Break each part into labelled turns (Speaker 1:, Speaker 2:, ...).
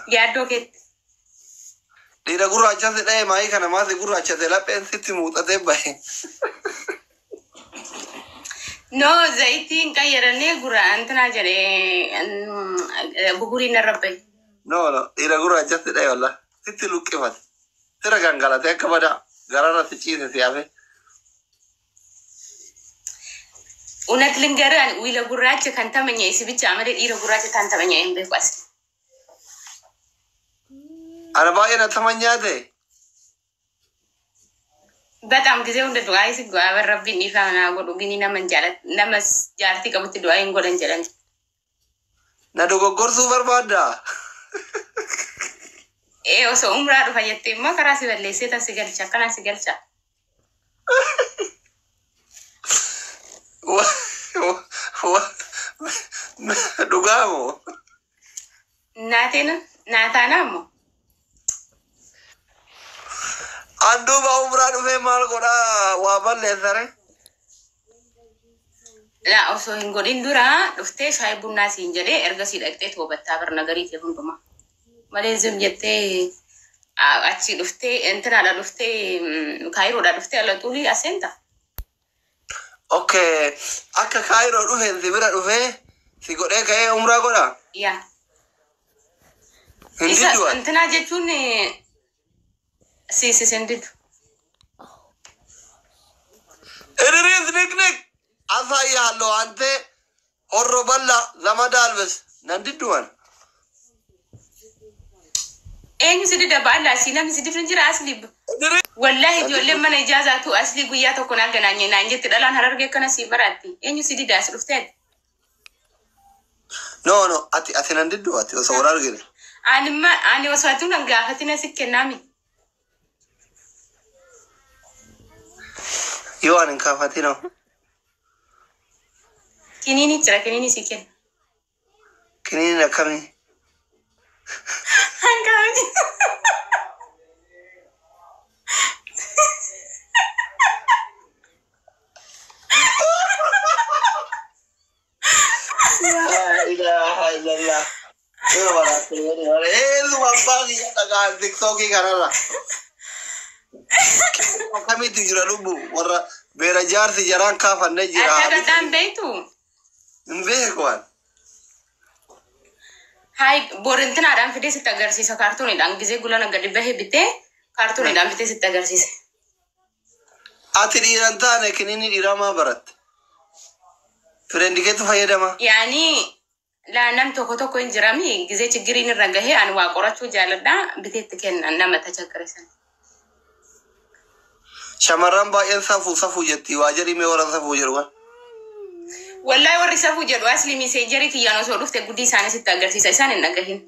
Speaker 1: يا دوكت
Speaker 2: Dira gurraacha ta'e maayii kana maasii gurraacha ta'e lapheen sitti muuxatee bahe.
Speaker 1: No zaitiin qayyarannee gurra antanaa jedhee buguriin irratti.
Speaker 2: No dira gurraacha ta'e walla sitti luqqifate. Sira gangalatee akka badaa gararratti ciise siyaafee.
Speaker 1: Unak linggaran wila gurraacha kan tamanya isi bicha amade dira gurraacha kan tamanya yang bekas.
Speaker 2: Ana baay'ee na tamanyaate.
Speaker 1: በጣም ጊዜው እንደ ዱዓ ይስጉ አበረብኝ ይፋና ጎዱ ግን ነመንጃለት ነመስ ጃርቲ ቀብት ዱዓ እንጎለን ጀለን
Speaker 2: ነዶጎርሱ በርባዳ
Speaker 1: ኦሶ ኡምራ ዱ ፈየቴማ ከራሲ በለሴ ተሲገልቻ ከና ሲገልቻ
Speaker 2: ዱጋሞ
Speaker 1: ናታናሞ
Speaker 2: Andu bau berat ufe mal koda wabal lesare.
Speaker 1: La oso hingodin dura dufte shay bunna sinjade erga sidaqte to batta bar nagari te hunduma. Malezum jette achi dufte entra da dufte Cairo da dufte ala tuli asenta.
Speaker 2: Okay, akka Cairo dufe zibira dufe si gode kay umra goda.
Speaker 1: Ya.
Speaker 2: Hindi dua.
Speaker 1: Entra jechun si sendid.
Speaker 2: Eriz niknik asaya lo ante orro balla zamadal bes nandiduan.
Speaker 1: Enyu sidida balla sinam sidid njira asli. Wallahi jolle man ijazatu asli guya to kona gananye nanje tidalan hararge kana si barati. Enyu sidida asrufted.
Speaker 2: No ati nandidu ati oso wararge.
Speaker 1: Ani wasatu nangafatina sikkenami.
Speaker 2: Yo anin kafatino.
Speaker 1: Kinini cira kinini siken.
Speaker 2: Kinini nakami.
Speaker 1: Hanggaji.
Speaker 2: La ilaha illallah. Yo barate lu apa ni taga TikTok karala. Kami tu jira lubu warra bera jar si jaran kafanne jira.
Speaker 1: Ada kan betu.
Speaker 2: Mbe kwan.
Speaker 1: Hai borentina adam fide sitagarsiisa kartuni dang gize gulana gadi bahe bite kartuni dam fide sitagarsiisa.
Speaker 2: Ati dirantane kinini dirama barat. Frendiketu fayyadama.
Speaker 1: Yani la nam toko injirami gize chigirin ragahe an wa qorachu jalada bite tiken nama tachakresan.
Speaker 2: Shamaran baay'een safu jetti waajiri mee wara safu jirwan.
Speaker 1: Wallahi warri safu jedhu asli miseenjeri kiyyano soo dhufte guddi isaanii sitti agarsiisa isaan hin dhagahin.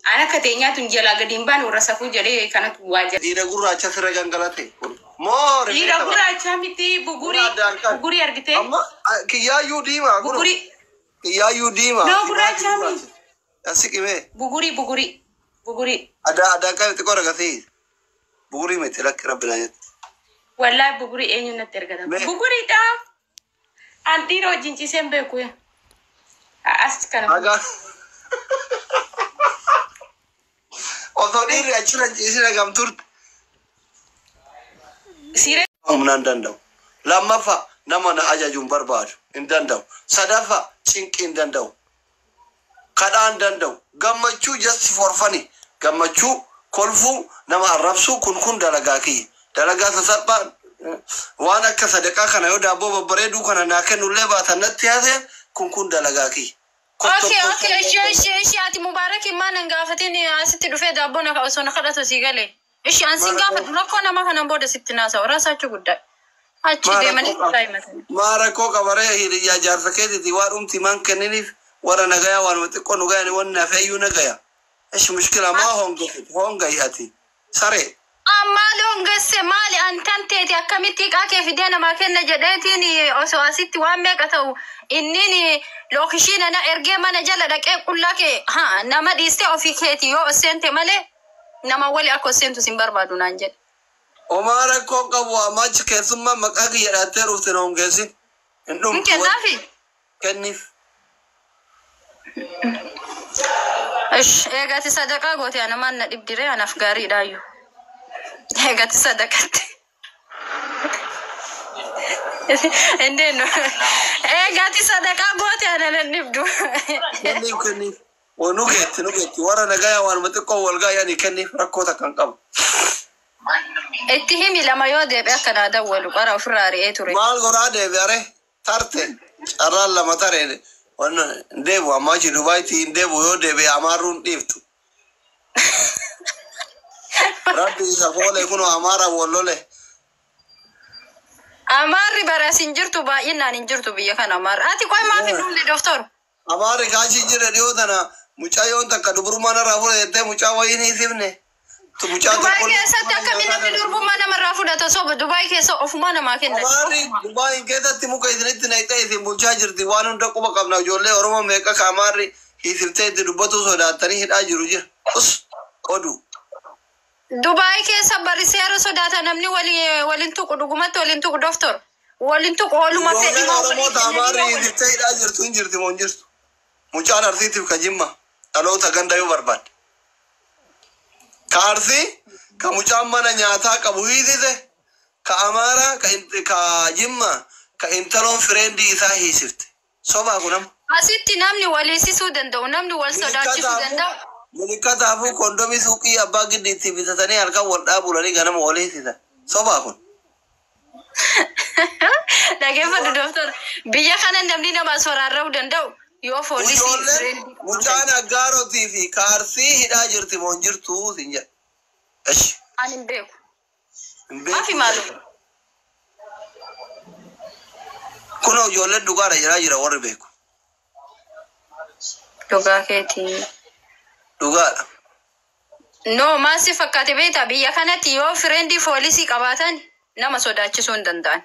Speaker 1: Ana kateenyaa tun jalaa gadi hin baane warra safu jedhee kanatu waajira.
Speaker 2: Dhiira gurraacha sirra gangalate. Moori.
Speaker 1: Dhiira gurraacha miti buguri argite.
Speaker 2: Amma kiyyaayyuu diimaa. Kiyyaayyuu diimaa.
Speaker 1: No gurraacha miti.
Speaker 2: Asikime.
Speaker 1: Buguri.
Speaker 2: Ada kan xiqqoo ragasi. Buguri miti lakki rabbina jetti.
Speaker 1: Wallahi buguri eenyu natti ergata. Buguri dha. Antiro jinchi sembe kuya. As kana.
Speaker 2: Aga. Oto diri achira jisira gamtur.
Speaker 1: Sire.
Speaker 2: Umnan dandau. Lammafa nama na ajajun barbadu. In dandau. Sadafa cinki in dandau. Kadaan dandau. Gammachuu just for funny. Gammachuu kolfu nama arrabsu kun dalagaki. Dalagaa sassalphaan waan akka sadaqaa kana yoo daabboo babbareeduu kana naa kennullee baatan natti haase kun dalagaa kiyya.
Speaker 3: Okay. Ishi ati Mubarak immaan gaafatiin asitti dhufee daabboo na osoo na kadhatu si galee. Ishi ansin gaafatu rakkoo nama kanan booda sitti naasa raasachuu guddaa. Achi deemanii daa'imman.
Speaker 2: Maarakkoo qabaree hiriyaa jaarsa keetiiti waan dhumti maan kenniniif warra nagayaa waan xiqqoo nu gayan waan nafeeyyuu nagaya. Ishi mushkila maa hongayi ati saree.
Speaker 3: Ammalon gasse mali antanteti akkamiti qake fidena ma kenna jedetini oso asitti waan meeqa ta'u innini lokishina na erge mana jala dhaqee qullake ha nama dhiiste ofii keeti yoo sente male nama wali akka sentu sin barbaadu naan jedhe.
Speaker 2: Omara ko qabu amach keessummaa maqaa kiyya dhaatee dhufte na hongeessin. Hin dhumtu.
Speaker 3: Kennaafi?
Speaker 2: Kenniif.
Speaker 3: ايش ايغاتي صدقه غوتي انا ما ندبدري انا افغاري دايو ايغاتي صدقتي عندنا ايغاتي صدقه غوتي انا ندبدو
Speaker 2: كني ونوجت ورا نجايا وانا متقو والجايا يعني كني ركوتا كان قبل
Speaker 3: اتهمي لما يودي بأكنا دول وقرا فراري ايتوري
Speaker 2: مال غرادة بياره تارته أرال لما تاره وانا ندبو أماجي دبي تي ندبو يودي بأمارون ديفتو ربي سافوله يكونوا أمارا والله
Speaker 3: أماري برا سنجرتو با إننا ننجرتو بيا كان أمار أتي كوي ما في نقول دكتور
Speaker 2: أماري كاشي جرى ديوتنا مچايون تك دبرو مانا رافو ده مچاوي ني سيبنه تو مچا
Speaker 3: دبي كيسا تكمل في دبرو مانا مرافو ده تصوب دبي كيسا أوف مانا ما كنا
Speaker 2: أماري دبي كذا تيمو كيدني تنايتا يسي مچاجر ديوانون تكو بكابنا جولة أورما ميكا كاماري يسيبته دبتو سودا تاني هدا جروجر أس أدو
Speaker 3: دبي كيسا بريسيارو سودا تنامني ولينتو كدوغمات ولينتو دكتور ولينتو كولو ما في
Speaker 2: ما ولينتو أماري يسيبته هدا جرتون جرتي مونجرتو مچان أرثي كجيمة ألو تغندا يو برباد كارثي كمچان مانا نياتا كبوهيدي ده كأمارا كجيمة كإنتلون فريندي إساهي سفت صوبا كنام
Speaker 3: أسيتي نامني وليسي سودان دو نامني والسوداتي سودان دو
Speaker 2: ملكة أبو كوندومي سوكي أباقي ديتي بيتتاني هلكا والدابو لاني غنم وليسي ده صوبا كن
Speaker 3: لكن فالدكتور بيجا خانا نامني نما سورا رو دندو yoo foolisi
Speaker 2: mucaan aggaarootii fi kaarsii hidhaa jirti moo hin jirtu sin jedhe.
Speaker 3: Ani hin beeku. Maafi maalu?
Speaker 2: Kun ijoolleen dhugaadha jiraa jira warri beeku.
Speaker 3: Dhugaa keetii.
Speaker 2: Dhugaadha.
Speaker 3: No maasi fakkaate beektaa biyya kanatti yoo fireendii foolisii qabaatan nama sodaachisuu hin danda'an.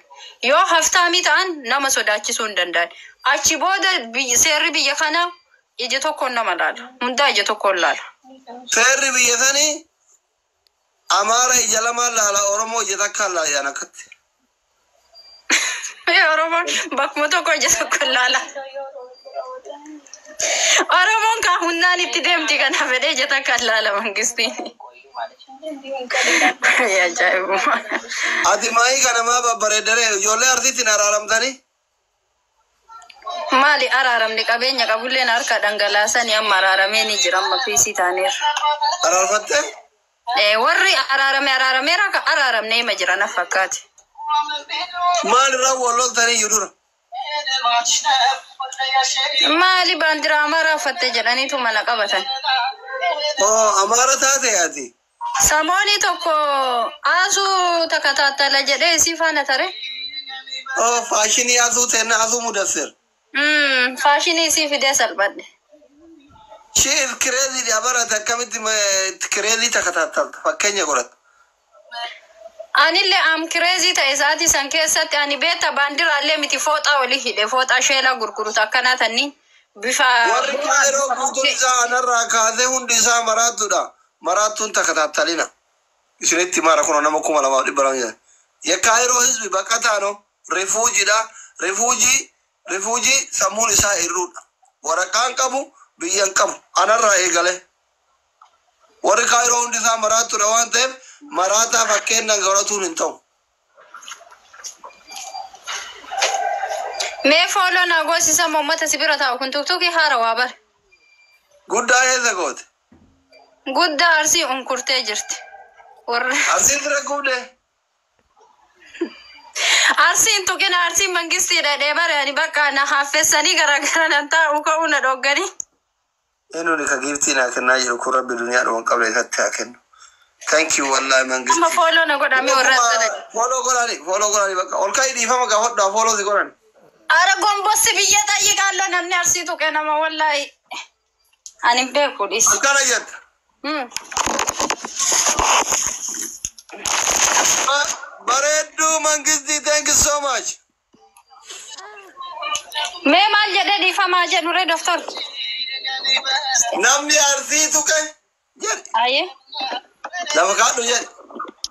Speaker 3: Yoo haftaamii ta'an nama sodaachisuu hin danda'an. Achi booda seerri biyya kana ija tokkoon nama laala. Hundaa ija tokkoon laala.
Speaker 2: Seerri biyya sanii Amaara ija lamaan laala Oromoo ija takkaan laala yaan akkatti.
Speaker 3: Oromoon bakkuma tokko ija tokkoon laala. Oromoon kaa hundaan itti deemti kana fedhee ija takkaan laala mangistiin. Ajaa'ibuma.
Speaker 2: Ati maayii kana maa babbareeddaree ijoollee arsiitiin araaramtanii?
Speaker 3: Maali araaramni qabeenya qabulleen harka dhangalaasanii amma araaramee ni jira amma fiisii taaneera.
Speaker 2: Araarfattee?
Speaker 3: Warri araarameera akka araaramnee hima jiran fakkaate.
Speaker 2: Maalirraa walloltanii iyyuu dura?
Speaker 3: Maali baandiraa amaaraa uffatte jedhaniitu mana qabatan.
Speaker 2: Amaara taate ati?
Speaker 3: Samoonii tokko asuu takka taattala jedhee isii faana tare.
Speaker 2: Faashinii asuu teenna asuu mudassir.
Speaker 3: Faashinii isii fidee salphadhe.
Speaker 2: Shiif kireezii dhaabara akkamitti kireezii takka taattalta fakkeenya godhata.
Speaker 3: Anillee am kireezii ta'e sa'aatii san keessatti ani beeta baandiraallee miti fooxaa olii hidhe fooxaa sheelaa gurgurutu akkanaa tanni bifa.
Speaker 2: Warri kaayiroo guutuun isaa anarraa kaasee hundi isaa maraattuudha. Maraattuun takka taattalina. Isinitti mara kun nama 2,200 Yakaayiroo hizbi bakka taano rifuujiidha. Rifuujii sammuun isaa irruudha. Waraqaan qabu biyyan qabu anarraa eegale. Warri kaayiroo hundi isaa maraattuudha waan ta'eef maraataa fakkeennan godhatuun hin ta'u.
Speaker 3: Mee fooloo na goosisa uummata sibira taa'u kun tuktukii haara waa bare.
Speaker 2: Guddaa eessa goote?
Speaker 3: Guddaa arsii unkurtee jirti.
Speaker 2: Arsiin bira gubdee?
Speaker 3: Arsiin tuqina arsiin mangistiidha dheebare ani bakka na haaffessanii garaagara nan taa'u ka'uu na dhogganii.
Speaker 2: Eenyuun ka giiftii naa kennaa jiru kun rabbi duniyaa dhuwan qabla isatti haa kennu. Thank you wallahi mangistii.
Speaker 3: Amma fooloo na godhamee warra asxana.
Speaker 2: Fooloo godhani bakka ol ka'ii dhiifama gaa hodhaa fooloo si godhani.
Speaker 3: Ara gombossi biyya xayyii qaalloo namni arsii tuqe nama wallahi. Ani beeku dhis.
Speaker 2: Akkana jetta. Bareedduu mangistii thank you so much.
Speaker 3: Mee maal jedhee dhiifamaa jedhu ree doktor.
Speaker 2: Namni arsii tuqe jedhe.
Speaker 3: Aye.
Speaker 2: Lafa kaadhu jedhe.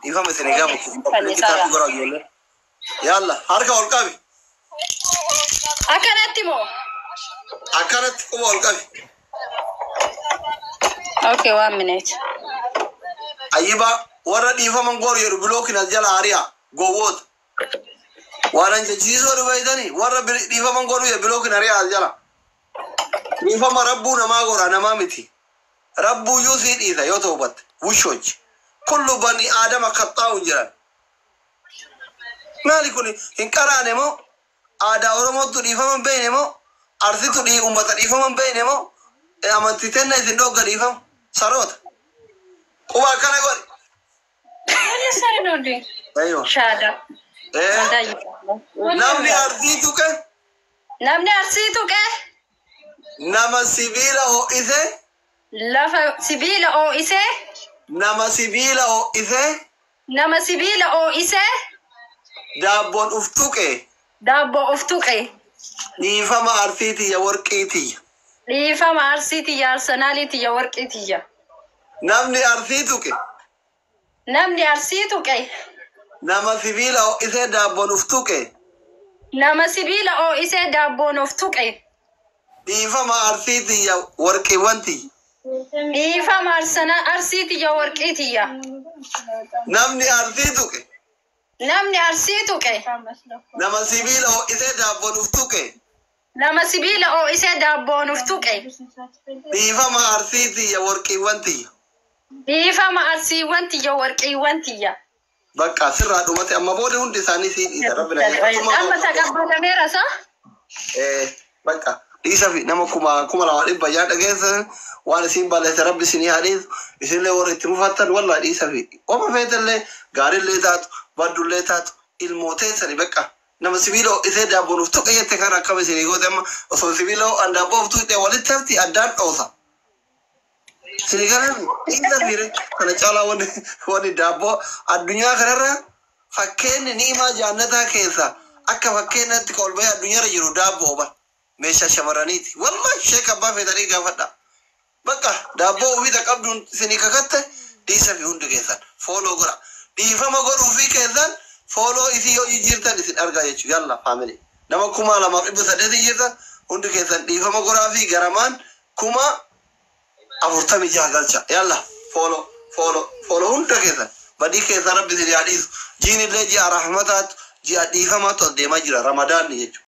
Speaker 2: Dhiifama isin eegamu. Kitaabni goraa ijoollee. Yalla harka ol qabi.
Speaker 3: Akkanatti moo?
Speaker 2: Akkanatti quba ol qabi.
Speaker 3: Okay, 1 minute.
Speaker 2: Ayiba warra dhiifaman goor jedhu bilookin as jala hariyaa gowwoota. Waan jechiisoo dhufaitanii warra dhiifaman goor jedhu bilookin hariyaa as jala. Dhiifama rabbuu namaa goora namaa miti. Rabbuu yoo sii dhiisa yoo toobatte wushochi. Kullu bani aadama kaxxaa'u jiran. Maali kuni hin qaraane moo aadaa Oromootu dhiifaman beeyne moo arsitu uummata dhiifaman beeyne moo amantitenna isin dhogga dhiifama saroota. Quba akkana godhi. Aywa.
Speaker 3: Shada.
Speaker 2: Namni arsiitu ke?
Speaker 3: Namni arsiitu ke?
Speaker 2: Nama sibiila ho'ise?
Speaker 3: Lafa sibiila ho'ise?
Speaker 2: Nama sibiila ho'ise?
Speaker 3: Nama sibiila ho'ise?
Speaker 2: Daabboon uf tuqe?
Speaker 3: Daabboo uf tuqe?
Speaker 2: Dhiifama arsiitiyya warqiitiyya.
Speaker 3: Dhiifama arsiitiyya arsenaaliitiyya warqiitiyya.
Speaker 2: Namni arsii tuqe?
Speaker 3: Namni arsii tuqe?
Speaker 2: Nama sibiila ho'ise daabboon uf tuqe?
Speaker 3: Nama sibiila ho'ise daabboon uf tuqe?
Speaker 2: Dhiifama arsiitiyya warqiiwwanti.
Speaker 3: Dhiifama arsiitiyya warqiitiyya.
Speaker 2: Namni arsii tuqe?
Speaker 3: Namni arsii tuqe?
Speaker 2: Nama sibiila ho'ise daabboon uf tuqe?
Speaker 3: Nama sibiila ho'ise daabboon uf tuqe?
Speaker 2: Dhiifama arsiitiyya warqiiwwantiyya.
Speaker 3: Dhiifama arsiiwwantiyya warqiiwwantiyya.
Speaker 2: Bakka sirraa dhumate amma booda hundi isaanii sii dhiisa rabbi na
Speaker 3: Amma taqabbalameera sa?
Speaker 2: Bakka dhiisa fi nama kuma 200 yaa dhageessan waan isin balleessa rabbi isinii hadhiisu isinillee warra itti mufattan wallah dhiisa fi oma feetallee gaarillee taatu baddullee taatu ilmooteessani bakka nama sibiila ho'isee daabboon uf tuqe jette kan akkama isinii goote amma osoo sibiila ho'an daabboo uf tuqxe walitti hafti addaan dhoosa. Isinii galan dhiisa fiire kana caalaa wanni daabboo addunyaa kanarra fakkeenni ni'imaa jaannataa keessa akka fakkeenyatti ka ol bahee addunyaarra jiru daabboo ba. Meeshaa shamarraniiti. Wallahi sheek abbaa feetanii gaafadha. Bakka daabboo ofii qabduun isinii kakatte dhiisa fi hundi keessan fooloo godha. Dhiifama godhuu fi keessan fooloo isii yoo jijjiirtan isin argaa jechuudha. Yalla faamilii. Nama 2,800 jirtan hundi keessan dhiifama godhaa fi garamaan 46 galcha. Yalla fooloo hunda keessan. Badii keessan rabbi isin yaadhiisu. Jiinillee ji'a rahmataatu ji'a dhiifamaatu deemaa jira Ramadaanni jechuudha.